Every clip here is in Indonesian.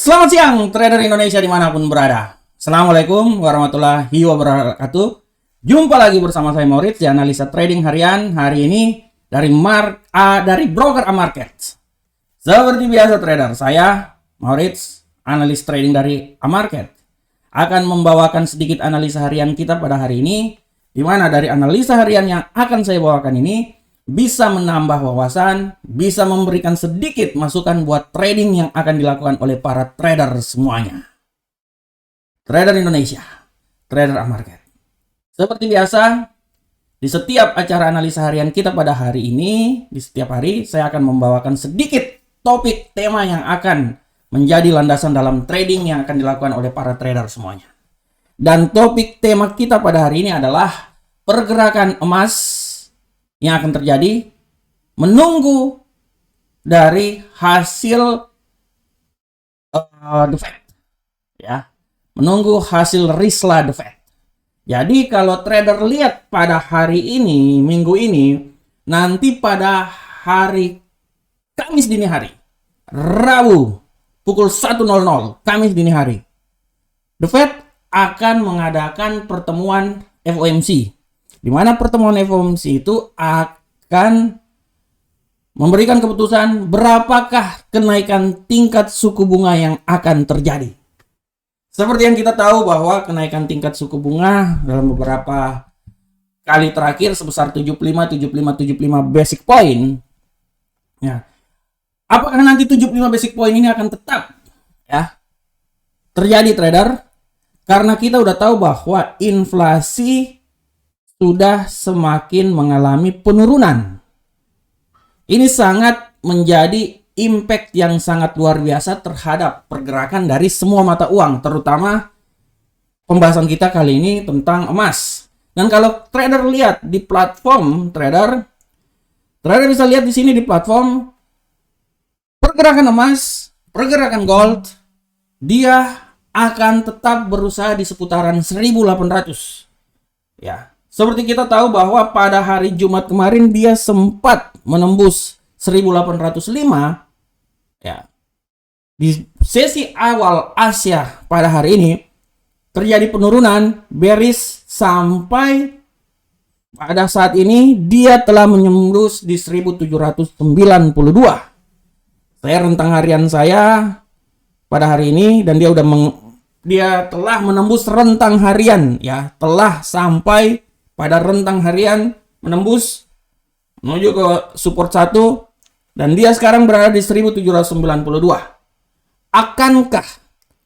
Selamat siang, trader Indonesia dimanapun berada. Assalamualaikum warahmatullahi wabarakatuh. Jumpa lagi bersama saya Moritz di analisa trading harian hari ini dari broker Amarket. Seperti biasa trader, saya Moritz, analis trading dari Amarket, akan membawakan sedikit analisa harian kita pada hari ini, di mana dari analisa harian yang akan saya bawakan ini bisa menambah wawasan, bisa memberikan sedikit masukan buat trading yang akan dilakukan oleh para trader semuanya. Trader Indonesia, trader Amarket. Seperti biasa, di setiap acara analisa harian kita pada hari ini, di setiap hari saya akan membawakan sedikit topik tema yang akan menjadi landasan dalam trading yang akan dilakukan oleh para trader semuanya. Dan topik tema kita pada hari ini adalah pergerakan emas yang akan terjadi menunggu dari hasil The Fed, ya, menunggu hasil risla The Fed. Jadi kalau trader lihat pada hari ini, minggu ini, nanti pada hari Kamis dini hari, Rabu pukul 1.00 Kamis dini hari, The Fed akan mengadakan pertemuan FOMC. Di mana pertemuan FOMC itu akan memberikan keputusan berapakah kenaikan tingkat suku bunga yang akan terjadi. Seperti yang kita tahu bahwa kenaikan tingkat suku bunga dalam beberapa kali terakhir sebesar 75 basic point. Ya. Apakah nanti 75 basic point ini akan tetap ya terjadi trader? Karena kita udah tahu bahwa inflasi sudah semakin mengalami penurunan. Ini sangat menjadi impact yang sangat luar biasa terhadap pergerakan dari semua mata uang, terutama pembahasan kita kali ini tentang emas. Dan kalau trader lihat di platform trader bisa lihat di sini di platform pergerakan emas, pergerakan gold, dia akan tetap berusaha di seputaran 1.800. Ya. Seperti kita tahu bahwa pada hari Jumat kemarin dia sempat menembus 1.805 ya. Di sesi awal Asia pada hari ini terjadi penurunan bearish sampai pada saat ini dia telah menembus di 1.792. Saya rentang harian saya pada hari ini dan dia telah menembus rentang harian ya, telah sampai pada rentang harian menembus menuju ke support 1 dan dia sekarang berada di 1.792. Akankah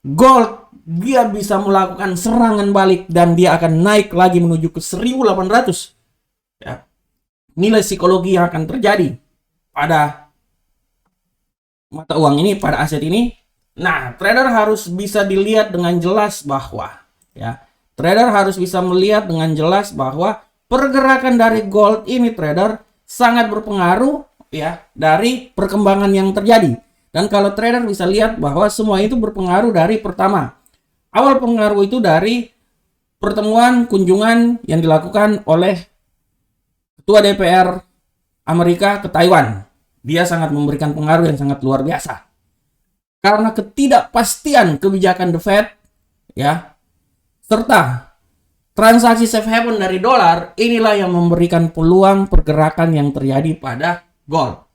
gold dia bisa melakukan serangan balik dan dia akan naik lagi menuju ke 1.800? Ya. Nilai psikologi yang akan terjadi pada mata uang ini, pada aset ini. Nah, trader harus bisa dilihat dengan jelas bahwa ya, trader harus bisa melihat dengan jelas bahwa pergerakan dari gold ini trader sangat berpengaruh ya dari perkembangan yang terjadi. Dan kalau trader bisa lihat bahwa semua itu berpengaruh dari pertama. Awal pengaruh itu dari pertemuan kunjungan yang dilakukan oleh Ketua DPR Amerika ke Taiwan. Dia sangat memberikan pengaruh yang sangat luar biasa. Karena ketidakpastian kebijakan The Fed ya, serta transaksi safe haven dari dolar, inilah yang memberikan peluang pergerakan yang terjadi pada gold.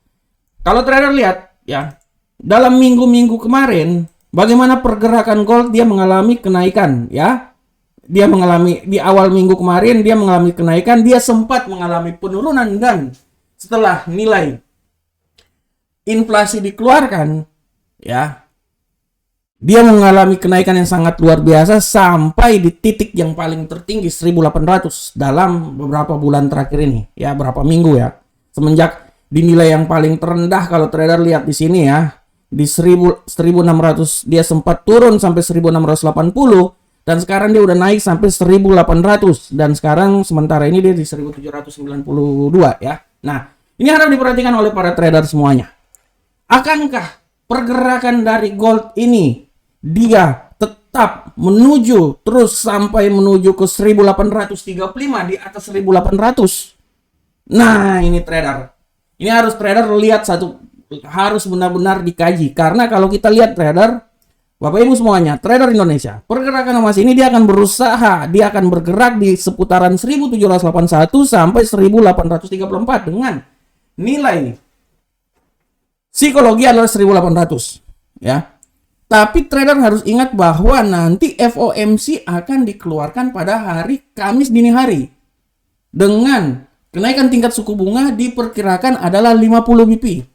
Kalau trader lihat ya, dalam minggu-minggu kemarin bagaimana pergerakan gold, dia mengalami kenaikan ya. Dia mengalami di awal minggu kemarin dia mengalami kenaikan, dia sempat mengalami penurunan dan setelah nilai inflasi dikeluarkan ya, dia mengalami kenaikan yang sangat luar biasa sampai di titik yang paling tertinggi 1.800 dalam beberapa bulan terakhir ini ya, berapa minggu ya. Semenjak di nilai yang paling terendah kalau trader lihat di sini ya, di 1.600 dia sempat turun sampai 1.680 dan sekarang dia udah naik sampai 1.800 dan sekarang sementara ini dia di 1.792 ya. Nah, ini harus diperhatikan oleh para trader semuanya. Akankah pergerakan dari gold ini dia tetap menuju terus sampai menuju ke 1.835 di atas 1.800? Nah, ini trader. Ini harus trader lihat harus benar-benar dikaji. Karena kalau kita lihat trader, Bapak Ibu semuanya, trader Indonesia, pergerakan emas ini dia akan berusaha, dia akan bergerak di seputaran 1781 sampai 1834 dengan nilai psikologi adalah 1800, ya. Tapi trader harus ingat bahwa nanti FOMC akan dikeluarkan pada hari Kamis dini hari. Dengan kenaikan tingkat suku bunga diperkirakan adalah 50 BP.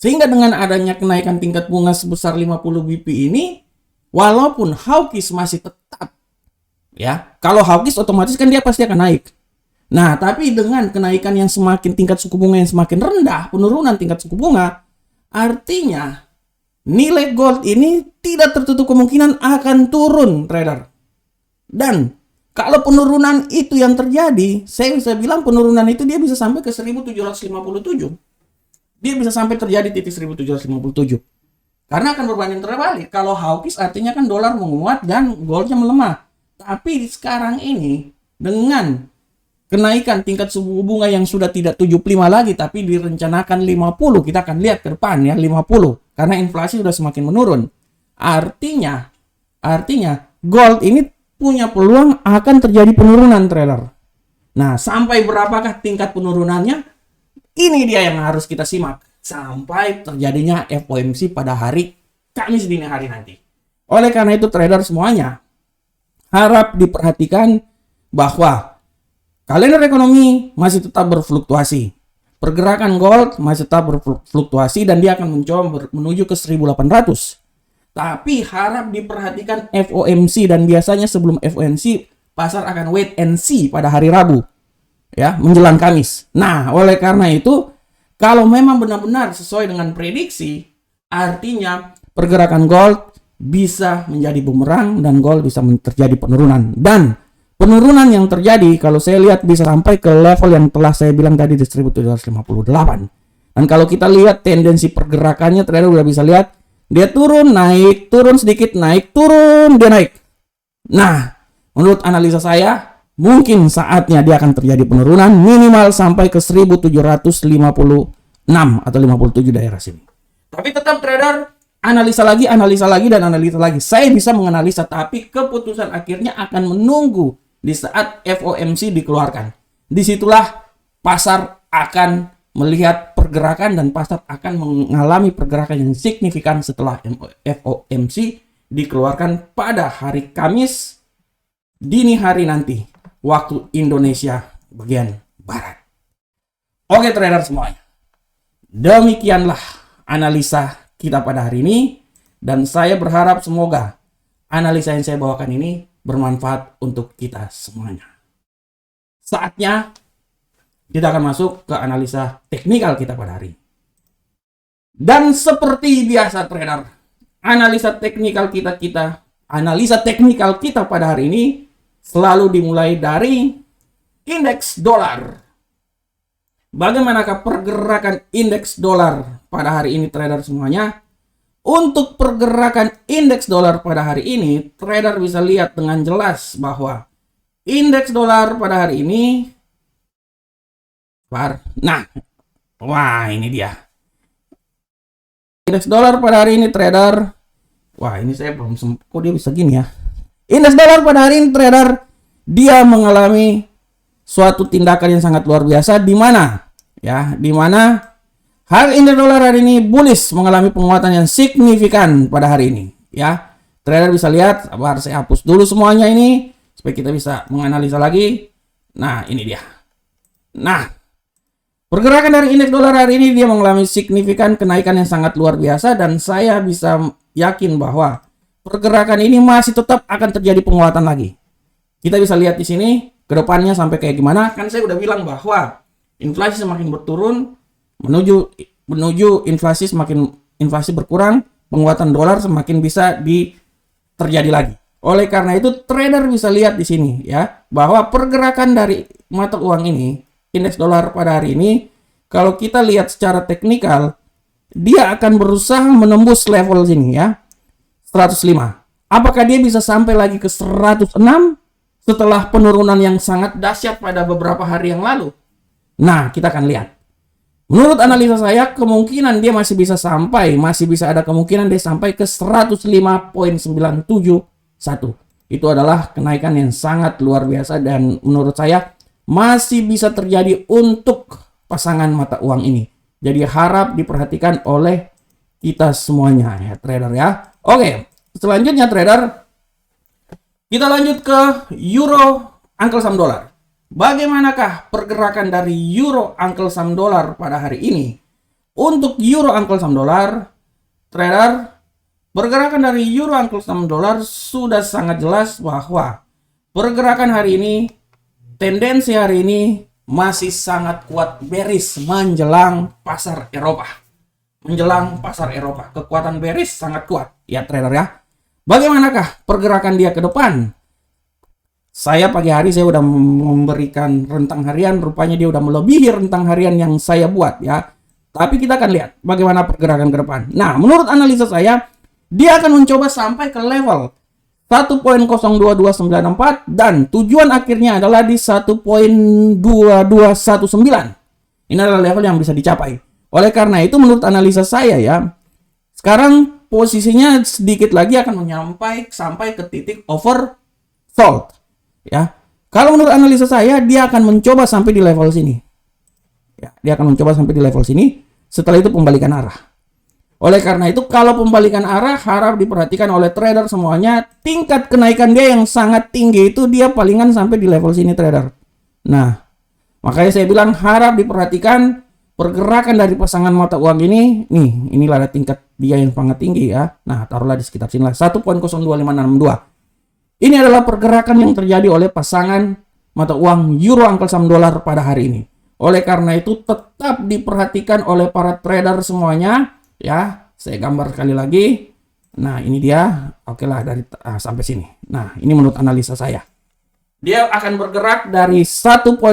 Sehingga dengan adanya kenaikan tingkat bunga sebesar 50 BP ini, walaupun hawkish masih tetap, ya. Kalau hawkish otomatis kan dia pasti akan naik. Nah, tapi dengan kenaikan yang semakin tingkat suku bunga yang semakin rendah, penurunan tingkat suku bunga, artinya nilai gold ini tidak tertutup kemungkinan akan turun, trader. Dan kalau penurunan itu yang terjadi, saya bisa bilang penurunan itu dia bisa sampai ke 1757. Dia bisa sampai terjadi titik 1757. Karena akan berbanding terbalik. Kalau hawkish artinya kan dolar menguat dan goldnya melemah. Tapi sekarang ini dengan kenaikan tingkat suku bunga yang sudah tidak 75 lagi tapi direncanakan 50, kita akan lihat ke depan ya 50 karena inflasi sudah semakin menurun. Artinya gold ini punya peluang akan terjadi penurunan, trader. Nah, sampai berapakah tingkat penurunannya? Ini dia yang harus kita simak sampai terjadinya FOMC pada hari Kamis dini hari nanti. Oleh karena itu trader semuanya harap diperhatikan bahwa kalender ekonomi masih tetap berfluktuasi. Pergerakan gold masih tetap berfluktuasi dan dia akan mencoba menuju ke 1800. Tapi harap diperhatikan FOMC dan biasanya sebelum FOMC pasar akan wait and see pada hari Rabu. Ya, menjelang Kamis. Nah, oleh karena itu kalau memang benar-benar sesuai dengan prediksi, artinya pergerakan gold bisa menjadi bumerang dan gold bisa terjadi penurunan. Dan penurunan yang terjadi kalau saya lihat bisa sampai ke level yang telah saya bilang tadi di 1758. Dan kalau kita lihat tendensi pergerakannya, trader udah bisa lihat dia turun, naik, turun sedikit, naik, turun, dia naik. Nah, menurut analisa saya, mungkin saatnya dia akan terjadi penurunan minimal sampai ke 1756 atau 57 daerah sini. Tapi tetap trader analisa lagi, dan analisa lagi. Saya bisa menganalisa, tapi keputusan akhirnya akan menunggu di saat FOMC dikeluarkan. Disitulah pasar akan melihat pergerakan dan pasar akan mengalami pergerakan yang signifikan setelah FOMC dikeluarkan pada hari Kamis dini hari nanti waktu Indonesia bagian Barat. Oke trader semuanya, demikianlah analisa kita pada hari ini dan saya berharap semoga analisa yang saya bawakan ini bermanfaat untuk kita semuanya. Saatnya kita akan masuk ke analisa teknikal kita pada hari ini. Dan seperti biasa trader, analisa teknikal kita pada hari ini selalu dimulai dari indeks dolar. Bagaimanakah pergerakan indeks dolar pada hari ini trader semuanya? Untuk pergerakan indeks dolar pada hari ini, trader bisa lihat dengan jelas bahwa indeks dolar pada hari ini, wah ini dia. Indeks dolar pada hari ini trader, wah ini saya belum kok dia bisa gini ya. Indeks dolar pada hari ini trader, dia mengalami suatu tindakan yang sangat luar biasa di mana harga indeks dolar hari ini bullish mengalami penguatan yang signifikan pada hari ini ya. Trader bisa lihat, saya hapus dulu semuanya ini supaya kita bisa menganalisa lagi. Nah, ini dia. Nah, pergerakan dari indeks dolar hari ini dia mengalami signifikan kenaikan yang sangat luar biasa dan saya bisa yakin bahwa pergerakan ini masih tetap akan terjadi penguatan lagi. Kita bisa lihat di sini ke depannya sampai kayak gimana. Kan saya udah bilang bahwa inflasi semakin berturun menuju inflasi berkurang, penguatan dolar semakin bisa terjadi lagi. Oleh karena itu trader bisa lihat di sini ya bahwa pergerakan dari mata uang ini, indeks dolar pada hari ini, kalau kita lihat secara teknikal, dia akan berusaha menembus level sini ya, 105. Apakah dia bisa sampai lagi ke 106 setelah penurunan yang sangat dahsyat pada beberapa hari yang lalu? Nah, kita akan lihat. Menurut analisa saya, kemungkinan dia masih bisa ada kemungkinan dia sampai ke 105.971. Itu adalah kenaikan yang sangat luar biasa dan menurut saya masih bisa terjadi untuk pasangan mata uang ini. Jadi harap diperhatikan oleh kita semuanya ya trader ya. Oke, selanjutnya trader, kita lanjut ke euro Uncle Sam dolar. Bagaimanakah pergerakan dari euro Uncle Sam dolar pada hari ini? Untuk euro Uncle Sam dolar, trader, pergerakan dari euro Uncle Sam dolar sudah sangat jelas bahwa pergerakan hari ini, tendensi hari ini masih sangat kuat bearish menjelang pasar Eropa. Kekuatan bearish sangat kuat ya trader ya. Bagaimanakah pergerakan dia ke depan? Saya pagi hari saya udah memberikan rentang harian, rupanya dia udah melebihi rentang harian yang saya buat ya. Tapi kita akan lihat bagaimana pergerakan ke depan. Nah, menurut analisa saya, dia akan mencoba sampai ke level 1.02294 dan tujuan akhirnya adalah di 1.2219. Ini adalah level yang bisa dicapai. Oleh karena itu menurut analisa saya ya, sekarang posisinya sedikit lagi akan sampai ke titik oversold. Ya, kalau menurut analisa saya dia akan mencoba sampai di level sini. Ya, dia akan mencoba sampai di level sini. Setelah itu pembalikan arah. Oleh karena itu, kalau pembalikan arah harap diperhatikan oleh trader semuanya. Tingkat kenaikan dia yang sangat tinggi itu dia palingan sampai di level sini trader. Nah, makanya saya bilang harap diperhatikan pergerakan dari pasangan mata uang ini. Nih, inilah tingkat dia yang sangat tinggi ya. Nah, taruhlah di sekitar sini lah 1.02562. Ini adalah pergerakan yang terjadi oleh pasangan mata uang euro Uncle Sam dolar pada hari ini. Oleh karena itu tetap diperhatikan oleh para trader semuanya. Ya, saya gambar sekali lagi. Nah, ini dia. Oke lah dari sampai sini. Nah, ini menurut analisa saya. Dia akan bergerak dari 1.02562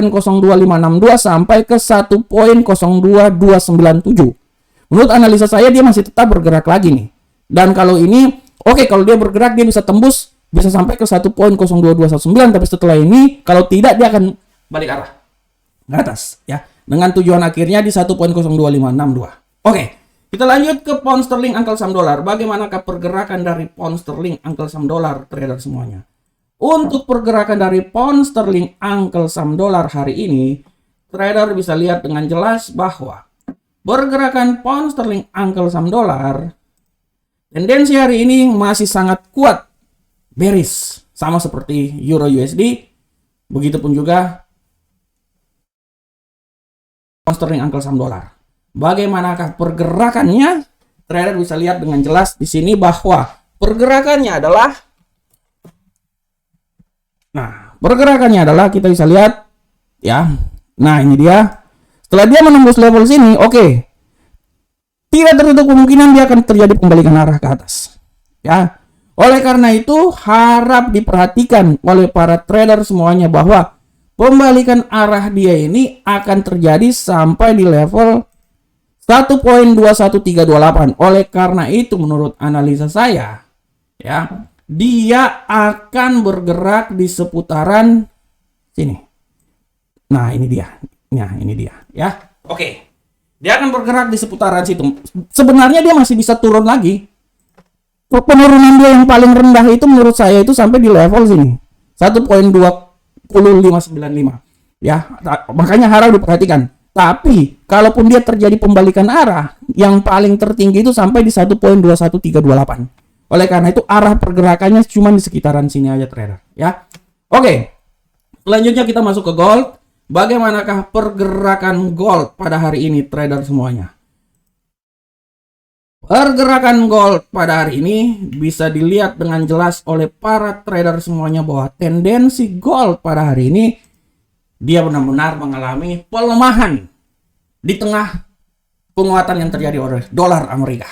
sampai ke 1.02297. Menurut analisa saya dia masih tetap bergerak lagi nih. Dan kalau ini, kalau dia bergerak dia bisa tembus, bisa sampai ke 1.02219. Tapi setelah ini, kalau tidak dia akan balik arah ke atas ya. Dengan tujuan akhirnya di 1.02562. Oke. Kita lanjut ke pound sterling Uncle Sam dolar. Bagaimanakah pergerakan dari pound sterling Uncle Sam dolar trader semuanya? Untuk pergerakan dari pound sterling Uncle Sam dolar hari ini, trader bisa lihat dengan jelas bahwa pergerakan pound sterling Uncle Sam dolar tendensi hari ini masih sangat kuat bearish, sama seperti euro USD. Begitupun juga pound sterling Uncle Sam dolar. Bagaimanakah pergerakannya? Trader bisa lihat dengan jelas di sini bahwa pergerakannya adalah kita bisa lihat ya. Nah, ini dia. Setelah dia menembus level sini, tidak tertutup kemungkinan dia akan terjadi pembalikan arah ke atas. Ya. Oleh karena itu harap diperhatikan oleh para trader semuanya bahwa pembalikan arah dia ini akan terjadi sampai di level 1.21328. Oleh karena itu menurut analisa saya ya, dia akan bergerak di seputaran sini. Nah, ini dia. Ya. Dia akan bergerak di seputaran situ. Sebenarnya dia masih bisa turun lagi. Penurunan dia yang paling rendah itu menurut saya itu sampai di level sini. 1.2595. Ya, makanya harap diperhatikan. Tapi, kalaupun dia terjadi pembalikan arah, yang paling tertinggi itu sampai di 1.21328. Oleh karena itu, arah pergerakannya cuma di sekitaran sini aja, trader. Ya, selanjutnya kita masuk ke gold. Bagaimanakah pergerakan gold pada hari ini, trader semuanya? Pergerakan gold pada hari ini bisa dilihat dengan jelas oleh para trader semuanya bahwa tendensi gold pada hari ini dia benar-benar mengalami pelemahan di tengah penguatan yang terjadi oleh dolar Amerika.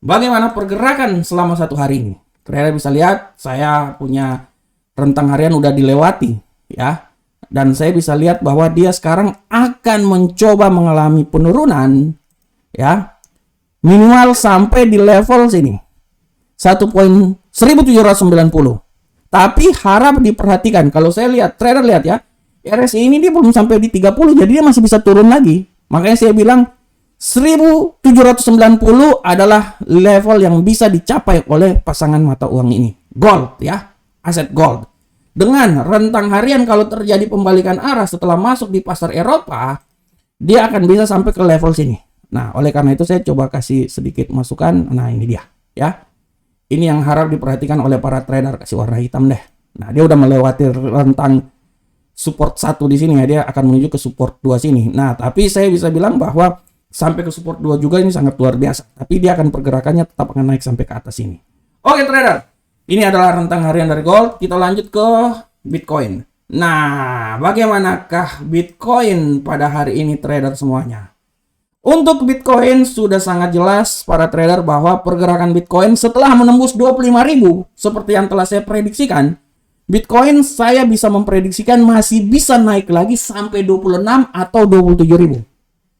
Bagaimana pergerakan selama satu hari ini? Trader bisa lihat, saya punya rentang harian udah dilewati ya. Dan saya bisa lihat bahwa dia sekarang akan mencoba mengalami penurunan ya. Minimal sampai di level sini. 1790. Tapi harap diperhatikan, kalau saya lihat, trader lihat ya, RSI ini dia belum sampai di 30, jadi dia masih bisa turun lagi. Makanya saya bilang 1790 adalah level yang bisa dicapai oleh pasangan mata uang ini. Gold ya, aset gold. Dengan rentang harian kalau terjadi pembalikan arah setelah masuk di pasar Eropa, dia akan bisa sampai ke level sini. Nah, oleh karena itu saya coba kasih sedikit masukan. Nah, ini dia ya. Ini yang harap diperhatikan oleh para trader, kasih warna hitam deh. Nah, dia udah melewati rentang support 1 di sini ya, dia akan menuju ke support 2 sini. Nah, tapi saya bisa bilang bahwa sampai ke support 2 juga ini sangat luar biasa. Tapi dia akan pergerakannya tetap akan naik sampai ke atas ini. Oke trader, ini adalah rentang harian dari gold. Kita lanjut ke Bitcoin. Nah, bagaimanakah Bitcoin pada hari ini trader semuanya? Untuk Bitcoin sudah sangat jelas para trader bahwa pergerakan Bitcoin setelah menembus 25.000 seperti yang telah saya prediksikan, Bitcoin saya bisa memprediksikan masih bisa naik lagi sampai 26 atau 27.000.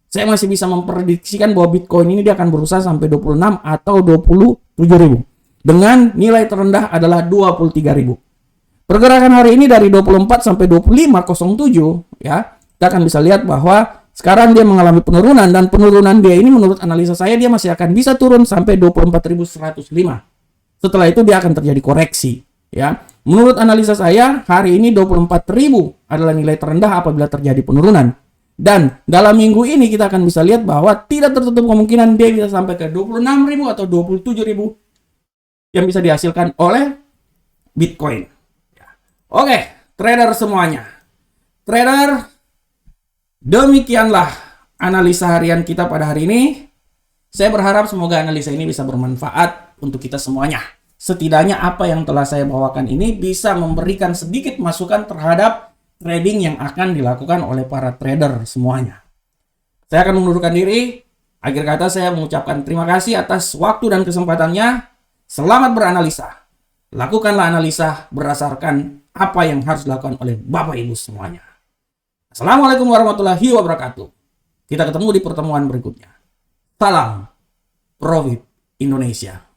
Saya masih bisa memprediksikan bahwa Bitcoin ini dia akan berusaha sampai 26 atau 27.000. Dengan nilai terendah adalah 23.000. Pergerakan hari ini dari 24 sampai 25.07 ya, kita akan bisa lihat bahwa sekarang dia mengalami penurunan, dan penurunan dia ini menurut analisa saya dia masih akan bisa turun sampai 24.105. Setelah itu dia akan terjadi koreksi ya. Menurut analisa saya hari ini 24.000 adalah nilai terendah apabila terjadi penurunan. Dan dalam minggu ini kita akan bisa lihat bahwa tidak tertutup kemungkinan dia bisa sampai ke 26.000 atau 27.000 yang bisa dihasilkan oleh Bitcoin. Oke, trader semuanya. Trader, demikianlah analisa harian kita pada hari ini. Saya berharap semoga analisa ini bisa bermanfaat untuk kita semuanya. Setidaknya apa yang telah saya bawakan ini bisa memberikan sedikit masukan terhadap trading yang akan dilakukan oleh para trader semuanya. Saya akan mengundurkan diri. Akhir kata saya mengucapkan terima kasih atas waktu dan kesempatannya. Selamat beranalisa. Lakukanlah analisa berdasarkan apa yang harus dilakukan oleh Bapak Ibu semuanya. Assalamualaikum warahmatullahi wabarakatuh. Kita ketemu di pertemuan berikutnya. Salam Profit Indonesia.